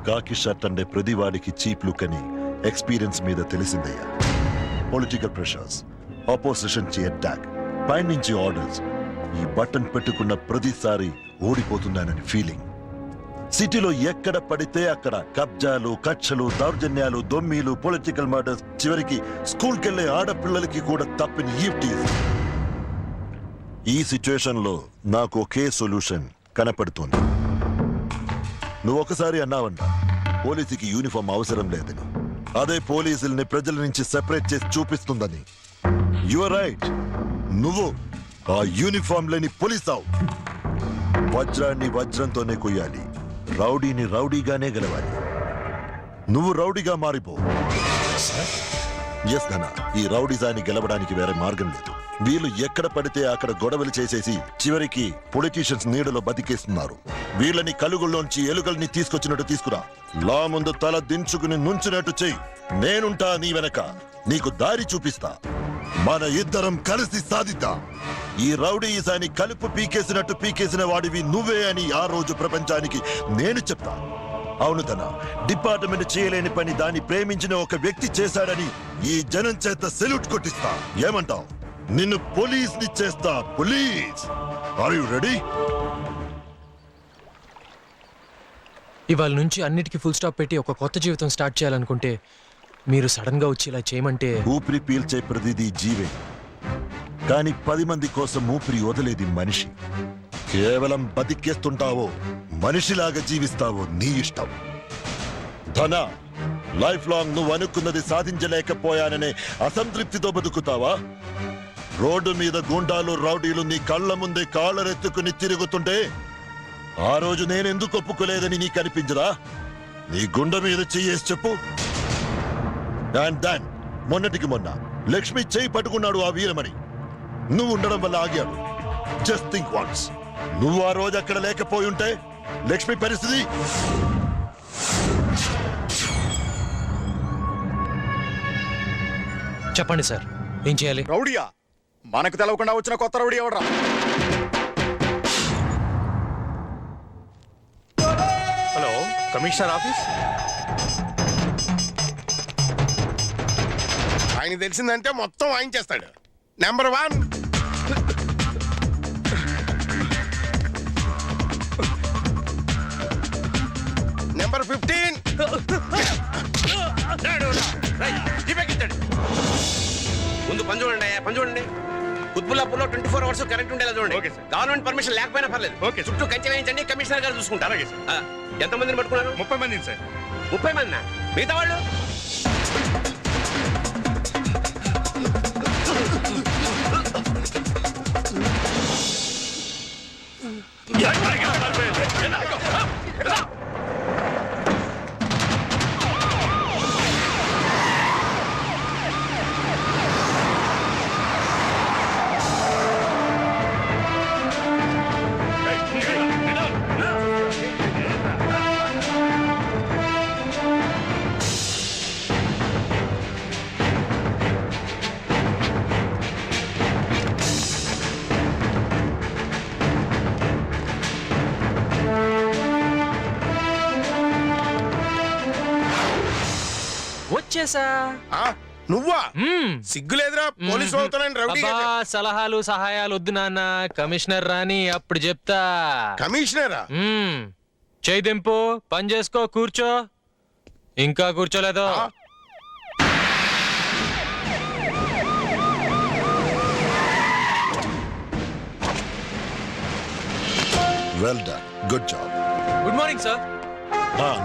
కాకి షర్ట్ అంటే ప్రతివాడికి cheap look అని ఎక్స్పీరియన్స్ మీద తెలిసిందయ్యా. పొలిటికల్ ప్రెషర్స్, ఆపోజిషన్ చి అటాక్, పైనుంచి ఆర్డర్స్, ఈ బటన్ పెట్టుకున్న ప్రతిసారి ఓడిపోతున్నానని ఫీలింగ్. సిటీలో ఎక్కడ పడితే అక్కడ కబ్జాలు, కక్షలు, దౌర్జన్యాలు, దొమ్మీలు, పొలిటికల్ మర్డర్స్, చివరికి స్కూల్కెళ్లే ఆడపిల్లలకి కూడా తప్పిన ఈవ్టీస్. ఈ సిచ్యువేషన్ లో నాకు ఒకే సొల్యూషన్ కనపడుతోంది. నువ్వు ఒకసారి అన్నావంట పోలీసుకి యూనిఫామ్ అవసరం లేదని. అదే పోలీసుల్ని ప్రజల నుంచి సెపరేట్ చేసి చూపిస్తుందని. You are right. నువ్వు ఆ యూనిఫామ్ లేని పోలీసావు. వజ్రాన్ని వజ్రంతోనే కొయ్యాలి, రౌడీని రౌడీగానే గెలవాలి. నువ్వు రౌడీగా మారిపో. ఎస్ నాన్న, ఈ రౌడీజాన్ని గెలవడానికి వేరే మార్గం లేదు. వీళ్ళు ఎక్కడ పడితే అక్కడ గొడవలు చేసేసి చివరికి పొలిటీషియన్స్ నీడలో బతికేస్తున్నారు. వీళ్ళని కలుగుల్లోంచి ఎలుకల్ని తీసుకొచ్చినట్టు తీసుకురా. లా ముందు తల దించుకుని నుంచినట్టు చెయ్యి. నేనుంటా నీ వెనక, నీకు దారి చూపిస్తా. మన ఇద్దరం కలిసి సాధిద్దాం. ఈ రౌడీజాన్ని కలుపు పీకేసినట్టు పీకేసిన వాడివి నువ్వే అని ఆ రోజు ప్రపంచానికి నేను చెప్తా. అవును తన డిపార్ట్మెంట్ చేయలేని పని దాన్ని ప్రేమించిన ఒక వ్యక్తి చేశాడని ఈ జనం చేత సెల్యూట్ కొట్టిస్తా. ఏమంటావు? నిన్ను పోలీస్ ని చేస్తా. Police, are you ready? ఇవాళ నుంచి అన్నిటికీ ఫుల్ స్టాప్ పెట్టి ఒక కొత్త జీవితం స్టార్ట్ చేయాలనుకుంటే మీరు సడన్ గా వచ్చి ఇలా చేయమంటే. ఊపిరి పీల్చే ప్రతిదీ జీవే, కానీ 10 మంది కోసం ఊపిరి వదిలేది మనిషి. కేవలం బతికేస్తుంటావో మనిషిలాగా జీవిస్తావో నీ ఇష్టం. ధన, లైఫ్ లాంగ్ నువ్వు అనుకున్నది సాధించలేకపోయాననే అసంతృప్తితో బతుకుతావా? రోడ్డు మీద గుండాలు, రౌడీలు నీ కళ్ళ ముందే కాళ్ళరెత్తుకుని తిరుగుతుంటే ఆ రోజు నేనెందుకు ఒప్పుకోలేదని నీకు అనిపించదా? నీ గుండె మీద చెయ్యేసి చెప్పు. అండ్ దాన్ మొన్నటికి మొన్న లక్ష్మి చెయ్యి పట్టుకున్నాడు ఆ వీరమణి. నువ్వు ఉండడం వల్ల ఆగాడు. జస్ట్ థింక్ వన్స్, నువ్వు ఆ రోజు అక్కడ లేకపోయి ఉంటే లక్ష్మి పరిస్థితి. చెప్పండి సార్, ఏం చేయాలి? రౌడీయా? మనకు తెలవకుండా వచ్చిన కొత్త రౌడీ ఎవడ్రా? Hello, commissioner office. ఆయన తెలిసిందంటే మొత్తం వాయించేస్తాడు. నెంబర్ 1. నెంబర్ 15. ముందు పని చూడండి, పని చూడండి. కుత్బుల్లాపూర్లో 24 అవర్స్ కరెంట్ ఉండేలా చూడండి. గవర్నమెంట్ పర్మిషన్ లేకపోయినా పర్లేదు. చుట్టూ కంచె వేయించండి, కమిషనర్ గారు చూసుకుంటారు. ఎంతమందిని పట్టుకున్నారు? 30 మందిని సార్. 30 మంది? మిగతా వాళ్ళు? వచ్చేసా. నువ్వా? సిగ్గులేదురా? పోలీసు అవుతానని రౌడీ. సలహాలు సహాయాలు వద్దు నాన్న, కమిషనర్ రాని అప్పుడు చెప్తా. కమిషనరా? చేయి దింపు, పని చేసుకో, కూర్చో. ఇంకా కూర్చోలేదు. Well done, good job. Good morning sir.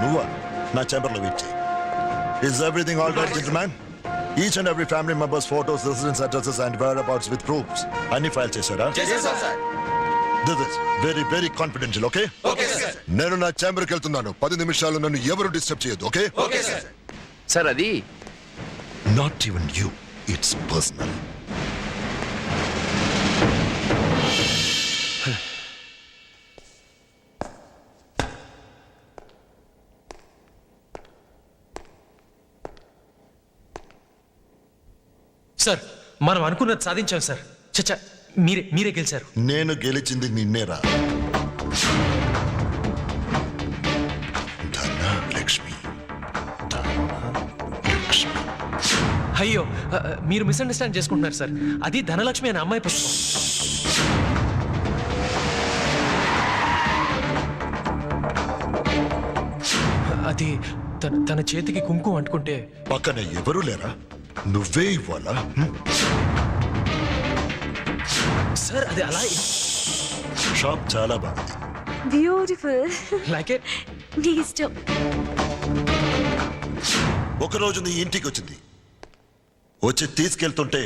నువ్వా? నా చేంబర్లో వెయిట్ చేయి. Is everything all right, gentlemen? Each and every family member's photos, residence addresses and whereabouts with proofs. Any file chesara? Yes, sir. This is very, very confidential, okay? Okay, sir. నేను నా చేంబర్కి వెళ్తున్నాను. 10 నిమిషాలు నన్ను ఎవరు disturb చేయొద్దు, okay? Okay, sir. Sir, అది Not even you. It's personal. Sir, మనం అనుకున్నది సాధించాం సార్. చచ్చా, మీరే గెలిచారు. నేను గెలిచింది నిన్నేరా. ధన, లక్ష్మి అయ్యో మీరు మిస్అండర్స్టాండ్ చేసుకుంటున్నారు సార్. అది ధనలక్ష్మి అనే అమ్మాయి పుస్తకం. అది తన చేతికి కుంకుమ అంటుకుంటే పక్కన ఎవరు లేరా? నువ్వే ఇవ్వాలా? సార్ అది అలా షాప్ చాలా బాగుంది. బ్యూటిఫుల్. Like it. నీ ఇష్టం. ఒకరోజు నీ ఇంటికి వచ్చింది, వచ్చి తీసుకెళ్తుంటే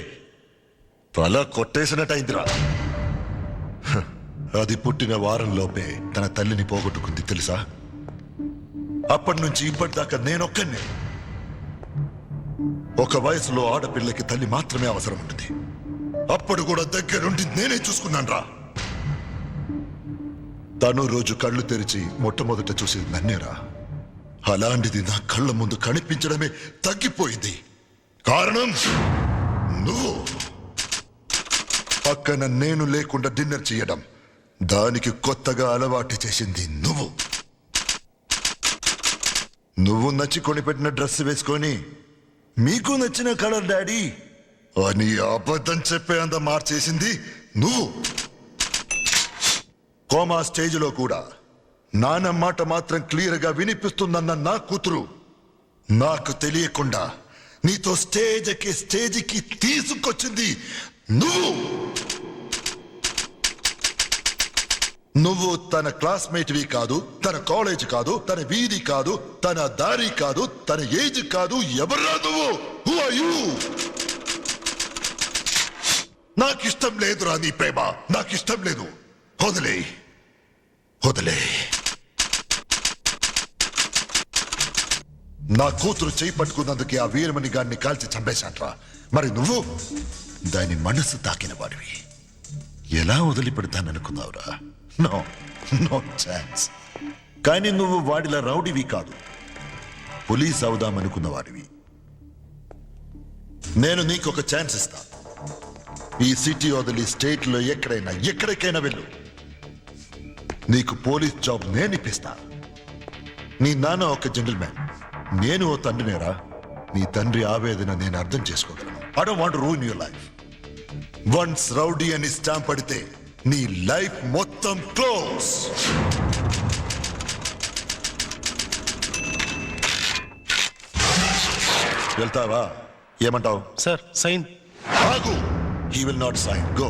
తల కొట్టేసినట్టయిందిరా. హ, అది పుట్టిన వారంలోపే తన తల్లిని పోగొట్టుకుంది తెలుసా? అప్పటి నుంచి ఇప్పటిదాకా నేనొక్కనే. ఒక వయసులో ఆడపిల్లకి తల్లి మాత్రమే అవసరం ఉంటుంది. అప్పుడు కూడా దగ్గరుండి నేనే చూసుకున్నాను రా. తను రోజు కళ్ళు తెరిచి మొట్టమొదట చూసేది నన్నేరా. అలాంటిది నా కళ్ళ ముందు కనిపించడమే తగ్గిపోయింది. కారణం నువ్వు. పక్కన నేను లేకుండా డిన్నర్ చేయడం, దానికి కొత్తగా అలవాటు చేసింది నువ్వు. నువ్వు నచ్చి కొనిపెట్టిన డ్రెస్ వేసుకొని మీకు నచ్చిన కలర్ డాడీ అని అబద్ధం చెప్పే అంత మార్చేసింది నువ్వు. కోమా స్టేజ్లో కూడా నాన్న మాట మాత్రం క్లియర్గా వినిపిస్తుందన్న నా కూతురు నాకు తెలియకుండా నీతో స్టేజ్కి తీసుకొచ్చింది నువ్వు. నువ్వు తన క్లాస్మేట్వి కాదు, తన కాలేజ్ కాదు, తన వీధి కాదు, తన దారి కాదు, తన ఏజ్ కాదు. ఎవర్రా నువ్వు? Who are you? నాకిష్టం లేదురా నీ ప్రేమ, నాకిష్టం లేదు. వదిలే వదిలే. నా కూతురు చేయి పట్టుకున్నందుకే ఆ వీరమణి గారిని కాల్చి చంపేశాన్రా. మరి నువ్వు దాని మనసు తాకిన వాడివి. ఎలా వదిలిపెడతాననుకున్నావురా? No no chance. కానీ నువ్వు వాడిలా రౌడీవి కాదు, పోలీస్ అవుదామనుకున్న వాడివి. నేను నీకు ఒక ఛాన్స్ ఇస్తా. ఈ సిటీ వదిలి స్టేట్లో ఎక్కడికైనా వెళ్ళు. నీకు పోలీస్ జాబ్ నేను ఇప్పిస్తా. నీ నాన్న ఒక జెంటిల్మ్యాన్, నేను ఓ తండ్రినేరా. నీ తండ్రి ఆవేదన నేను అర్థం చేసుకోగలను. I don't want to ruin your life. Once rowdy అని స్టాంప్ పడితే నీ లైఫ్ మొత్తం క్లోజ్. వెళ్తావా? ఏమంటావు? Sir sign. ఆగు. He will not sign. Go.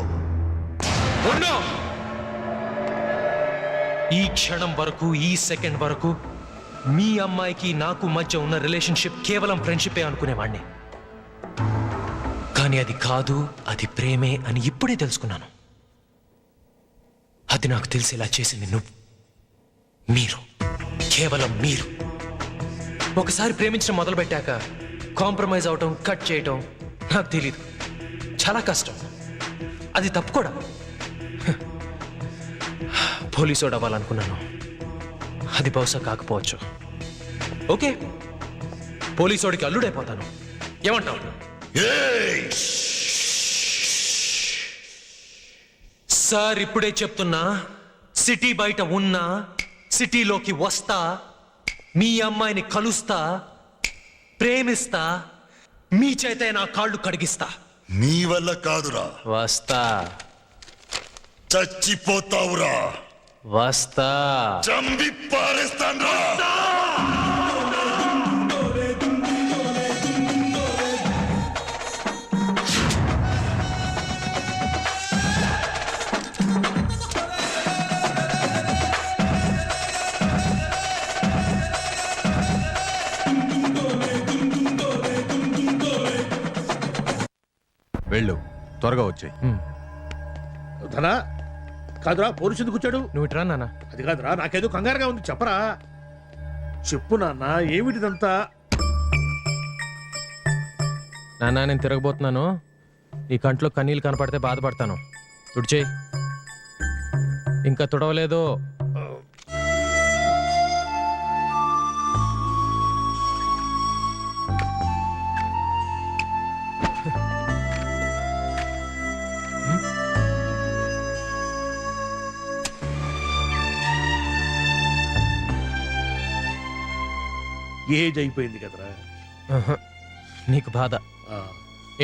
ఈ క్షణం వరకు, ఈ సెకండ్ వరకు మీ అమ్మాయికి నాకు మధ్య ఉన్న రిలేషన్షిప్ కేవలం ఫ్రెండ్షిపే అనుకునేవాణ్ణి. కానీ అది కాదు, అది ప్రేమే అని ఇప్పుడే తెలుసుకున్నాను. అది నాకు తెలిసేలా చేసింది నువ్వు, మీరు, కేవలం మీరు. ఒకసారి ప్రేమించడం మొదలుపెట్టాక కాంప్రమైజ్ అవటం, కట్ చేయటం నాకు తెలీదు. చాలా కష్టం. అది తప్పు కూడా. పోలీసోడు అవ్వాలనుకున్నాను, అది బహుశా కాకపోవచ్చు. ఓకే, పోలీసోడికి అల్లుడైపోతాను. ఏమంటావు? సార్ ఇప్పుడే చెప్తున్నా, సిటీ బయట ఉన్నా, సిటీలోకి వస్తా, మీ అమ్మాయిని కలుస్తా, ప్రేమిస్తా, మీ చేతే నా కాళ్ళు కడిగిస్తా. నీ వల్ల కాదురా. వస్తా. చచ్చిపోతావురా. వస్తా. చంపి పారేస్తాన్రా. వెళ్ళు, త్వరగా వచ్చాయి. ధనా కాదురా, పోలీసు ఎందుకు వచ్చాడు? నువ్వు ఇట్రా నాన్న. అది కాదురా, నాకేదో కంగారుగా ఉంది, చెప్పరా. చెప్పు నాన్న, ఏమిటిదంతా? నాన్న నేను తిరగబోతున్నాను. ఈ కంట్లో కన్నీళ్ళు కనపడితే బాధపడతాను. తుడిచేయి. ఇంకా తుడవలేదు. ఏజ్ అయిపోయింది కదరా. నీకు బాధ.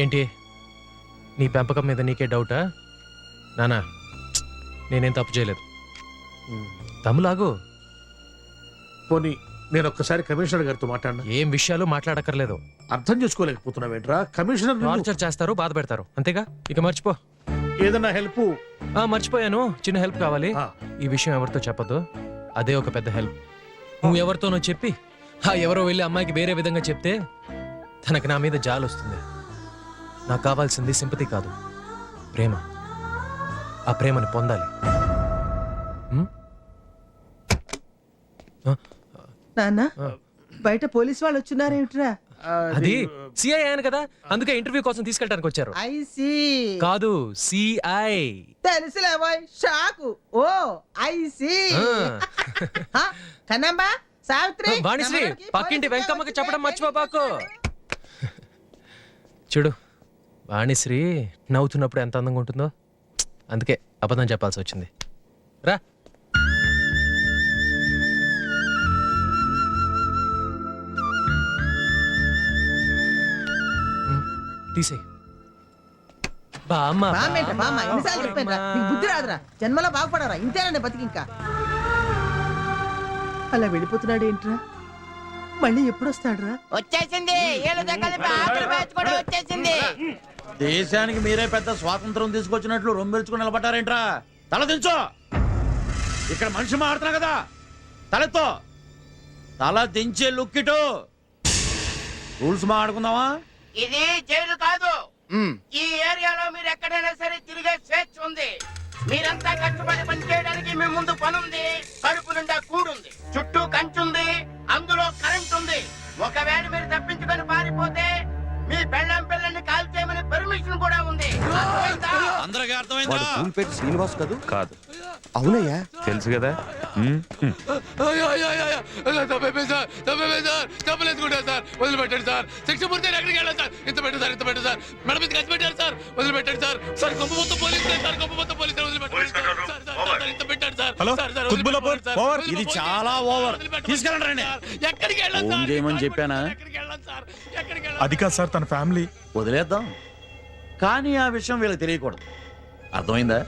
ఏంటి నీ పెంపకం మీద నీకే డౌటా? నానా నేనేం తప్పు చేయలేదు. తమ్ములాగు పోనీ నేను ఒక్కసారి కమిషనర్ గారితో మాట్లాడినా. ఏం విషయాలు మాట్లాడక్కర్లేదు. అర్థం చేసుకోలేకపోతున్నావేంట్రా? కమిషనర్ నిన్ను టార్చర్ చేస్తారు, బాధ పెడతారు, అంతేగా. ఇక మర్చిపో. ఏదన్నా హెల్ప్ మర్చిపోయాను, చిన్న హెల్ప్ కావాలి. ఈ విషయం ఎవరితో చెప్పొద్దు, అదే ఒక పెద్ద హెల్ప్. నువ్వు ఎవరితోనో చెప్పి ఎవరో వెళ్ళి అమ్మాయికి వేరే విధంగా చెప్తే తనకి నా మీద జాలి వస్తుంది. నాకు కావాల్సింది సింపతి కాదు, ప్రేమ. ఆ ప్రేమని పొందాలి. నాన్న బయట పోలీస్ వాళ్ళు వచ్చినారేమిట్రా? అది సిఐ ఆయన కదా, అందుకే ఇంటర్వ్యూ కోసం తీసుకెళ్ళడానికి వచ్చారు. ఐసి కాదు, సిఐ. తెలుసులేవోయ్, షాకు. ఓ ఐసి. కన్నమ్మా, సావిత్రి, వాణిశ్రీ, నమ్మడానికి పక్కింటి పోలీసులు వెంకమ్మకి వచ్చి చెప్పడం బయట మర్చిపోబాకు. చూడు, వాణిశ్రీ నవ్వుతున్నప్పుడు ఎంత అందంగా ఉంటుందో, అందుకే అబద్ధం చెప్పాల్సి వచ్చింది. రా. తీసేయ్. బామ్మ, బామ్మేంట, బామ్మ, ఎన్నిసార్లు చెప్పాను రా, నీకు బుద్ధి రాదురా, జన్మలో బాగుపడరా, ఇంతేనండి బతికి. ఇంకా అలా వెళ్ళిపోతున్నాడు ఏంట్రా? మళ్ళీ ఎప్పుడు వస్తాడురా? వచ్చేసింది, ఏళ్ళతో కలిపి ఆఖరి బ్యాచ్ కూడా వచ్చేసింది. దేశానికి మీరే పెద్ద స్వాతంత్రం తీసుకొచ్చినట్లు రొమ్మెల్చుకుని నిలబడ్డారేంట్రా? తల దించో. ఇక్కడ మనిషి మాడుతున్నా కదా, తలెత్తో. తల దించే లుక్కిటు. రూల్స్ మాడుకుందామా? ఇది జైలు కాదు. ఈ ఏరియాలో మీరు ఎక్కడైనా సరే తిరిగే స్వేచ్ఛ ఉంది. మీరంతా కష్టపడి పని చేయడానికి మీ ముందు పనుంది, కడుపు నిండా కూడుంది, చుట్టూ కంచుంది, అందులో కరెంట్ ఉంది. ఒకవేళ మీరు తప్పించుకొని పారిపోతే మీ పెళ్ళం పిల్లల్ని కాల్ చేయమని పర్మిషన్ కూడా ఉంది. అర్థమైందా? అందరికీ అర్థమైందా? శ్రీనివాస్ కాదు? కాదు. అవునయ్యా, తెలుసు కదా. వదిలిపెట్టండి సార్. శిక్ష పూర్తి ఎక్కడికి వెళ్ళాలి సార్? ఇంత పెట్టండి సార్, ఇంత పెట్టండి సార్. మేడం ఇది ఖర్చు పెట్టారు సార్. వదిలిపెట్టండి సార్. సార్ గొప్ప మొత్తం పోలీసులే సార్, గొప్ప మొత్తం పోలీసులే. వదిలిపెట్టండి సార్, ఇంత పెట్టండి sir. Hello, sir, sir, Kutbullapur, sir. Over. ఇది చాలా ఓవర్. తీసుకెళ్ళండి రండి. ఎక్కడికి వెళ్ళాలి ఫోన్ సార్? చేయమని చెప్పానా? ఎక్కడికి వెళ్ళాలి సార్? ఎక్కడికి వెళ్ళాలి? అది కాదు సార్, తన ఫ్యామిలీ. వదిలేద్దాం, కానీ ఆ విషయం వీళ్ళకి తెలియకూడదు. అర్థమైందా?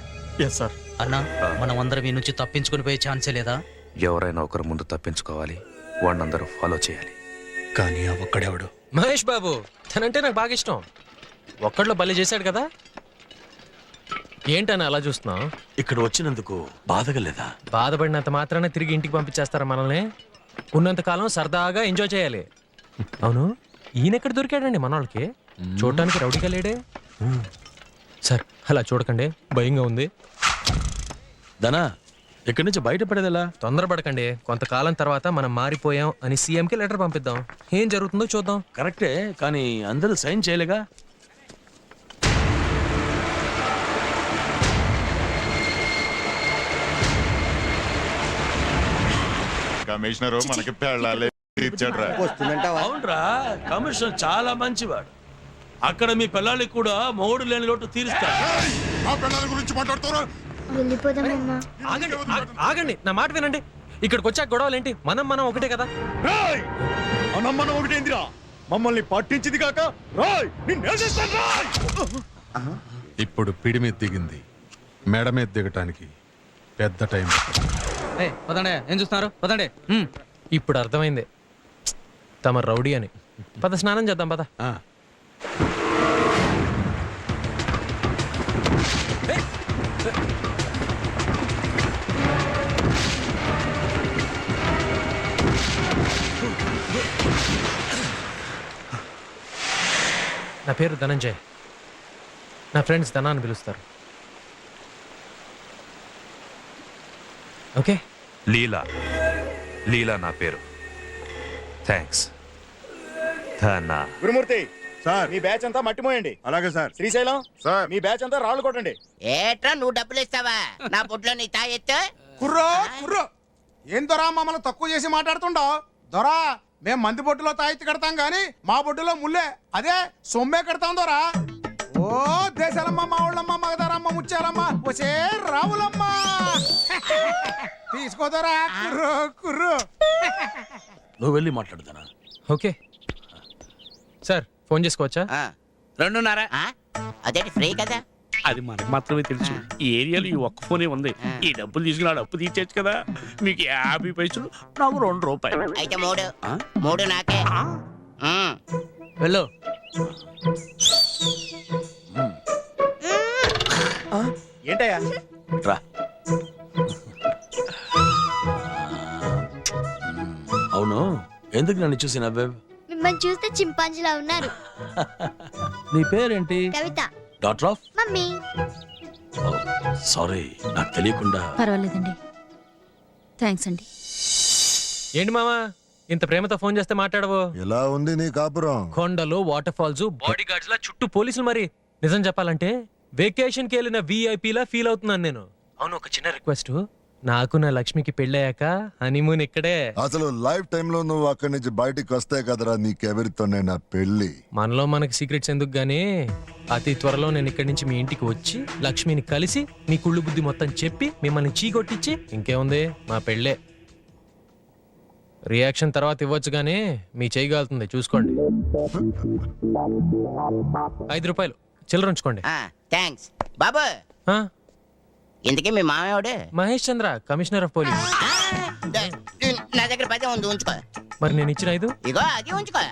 Yes sir. అన్నా, మనం అందరం ఈ నుంచి తప్పించుకుని పోయే ఛాన్సే లేదా? ఎవరైనా ఒకరు ముందు తప్పించుకోవాలి, వాడినందరూ ఫాలో చేయాలి. కానీ ఆ ఒక్కడెవడు? మహేష్ బాబు, తనంటే నాకు బాగా ఇష్టం. ఒక్కడిలో బలి చేశాడు కదా. ఏంటని అలా చూస్తున్నావు? ఇక్కడ వచ్చినందుకు బాధగా లేదా? బాధపడినంత మాత్రాన తిరిగి ఇంటికి పంపించేస్తారా మనల్ని? ఉన్నంత కాలం సరదాగా ఎంజాయ్ చేయాలి. అవును, ఈయనెక్కడ దొరికాడండి మన వాళ్ళకి? చూడటానికి రౌడీగా లేడే. సార్ అలా చూడకండి, భయంగా ఉంది. ధనా, ఇక్కడి నుంచి బయటపడేదెలా? తొందరపడకండి, కొంతకాలం తర్వాత మనం మారిపోయాం అని సీఎంకి లెటర్ పంపిద్దాం. ఏం జరుగుతుందో చూద్దాం. కరెక్టే, కానీ అందరూ సైన్ చేయలేగా. కమిషనర్ మనకి పెళ్ళాలి ఇచ్చాడ్రా. అవునరా, కమిషనర్ చాలా మంచివాడు. అక్కడ మీ పిల్లలకి కూడా మొగుడు లేని లోటు తీరుస్తాడు. ఆ పెళ్ళాల గురించి మాట్లాడుతారా? ఆగండి, ఆగండి, నా మాట వినండి. ఇక్కడికి వచ్చాక గొడవలేంటి? మనం ఒకటే కదా. మనం ఒకటేందిరా, మమ్మల్ని పట్టించింది కాక ఇప్పుడు పిడి మీద దిగింది, మెడ మీద దిగటానికి పెద్ద టైం. పదండి, ఏం చూస్తున్నారు? పదండి. ఇప్పుడు అర్థమైంది తమ రౌడీ అని. పద, స్నానం చేద్దాం పద. నా పేరు ధనంజయ్. నా ఫ్రెండ్స్ ధనా అని పిలుస్తారు. ఓకే. లీలా, లీలా నా పేరు. థ్యాంక్స్. ధనా. గురుమూర్తి సార్, మీ బ్యాచ్ అంతా మట్టి మోయండి. అలాగే సార్. శ్రీశైలం సార్. మీ బ్యాచ్ అంతా రాళ్ళు కొట్టండి. ఏట్రా నువ్వు డబ్బులు ఇస్తావా? నా బుడ్లో నీ తా ఎత్తు. కుర్రో కుర్రో, ఏం దొరా మమ్మల్ని తక్కువ చేసి మాట్లాడుతుండో? దొరా, మేం మంది బొట్టులో తాయిత్తు కడతాం గాని మా బొట్టులో ముల్లే, అదే సొమ్మే కడతాం దొరా. ఓ దేశాలమ్మ, మా ఊళ్ళమ్మ, మగదారమ్మ, ముచ్చాలమ్మ, వచ్చే రావులమ్మ. తీసుకోదరా కుర్రో కుర్రో. నువ్వు వెళ్ళి మాట్లాడుతానా? ఓకే సార్, ఫోన్ చేసుకోవచ్చా? 2.5. అదేంటి ఫ్రీ కదా? అది మనకు మాత్రమే తెలుసు. ఈ ఏరియాలో ఈ ఒక్క ఫోనే ఉంది. ఈ డబ్బులు తీసుకున్నాడు అప్పు తీర్చచ్చు కదా. మీకు 50 పైసలు, నాకు 2 రూపాయలు. అయితే 3 నాకే. వెళ్ళు. ఏంటయ్యా? రా. అవును, ఎందుకు నన్ను చూసి నవ్వావు? మిమ్మల్ని చూస్తే చింపాంజీలా ఉన్నారు. నీ పేరేంటి? Kavitha. Doctor of? Mummy. Sorry, నాకు తెలియకుండా. పర్వాలేదండి, థ్యాంక్స్ అండి. ఏంటి మామా ఇంత ప్రేమతో ఫోన్ చేస్తే మాట్లాడవు? ఎలా ఉంది నీ కాపురం? కొండలు, వాటర్ ఫాల్స్, బాడీ గార్డ్స్ లా చుట్టూ పోలీసులు. మరి నిజం చెప్పాలంటే వెకేషన్ కి వెళ్ళిన విఐపీలా ఫీల్ అవుతున్నాను నేను. అవును, ఒక చిన్న రిక్వెస్ట్. నాకు నా లక్ష్మికి పెళ్ళయ్యాక హనీమూన్ ఇక్కడే. అసలు లైఫ్ టైమ్ లో నువ్వు అక్కడి నుంచి బయటికి వస్తే కదరా నీకెవరితోనే నా పెళ్లి. మనలో మనకి సీక్రెట్స్ ఎందుకు గానీ అతి త్వరలో నేను ఇక్కడి నుంచి మీ ఇంటికి వచ్చి లక్ష్మిని కలిసి మీ కుళ్ళు బుద్ధి మొత్తం చెప్పి మిమ్మల్ని చీకొట్టించి ఇంకేముంది మా పెళ్ళే. రియాక్షన్ తర్వాత ఇవ్వచ్చు గానీ మీ చేయగలుగుతుంది చూసుకోండి. 5 రూపాయలు చిల్లర ఉంచుకోండి. థ్యాంక్స్ బాబు. ఆ? ఇంతకీ మీ మామయ్యవాడు? మహేష్ చంద్ర, కమిషనర్ ఆఫ్ పోలీస్. నా దగ్గర 10 ఉంది, ఉంచుకో. మరి నేను ఇచ్చిన 5? ఇగో అది ఉంచుకో.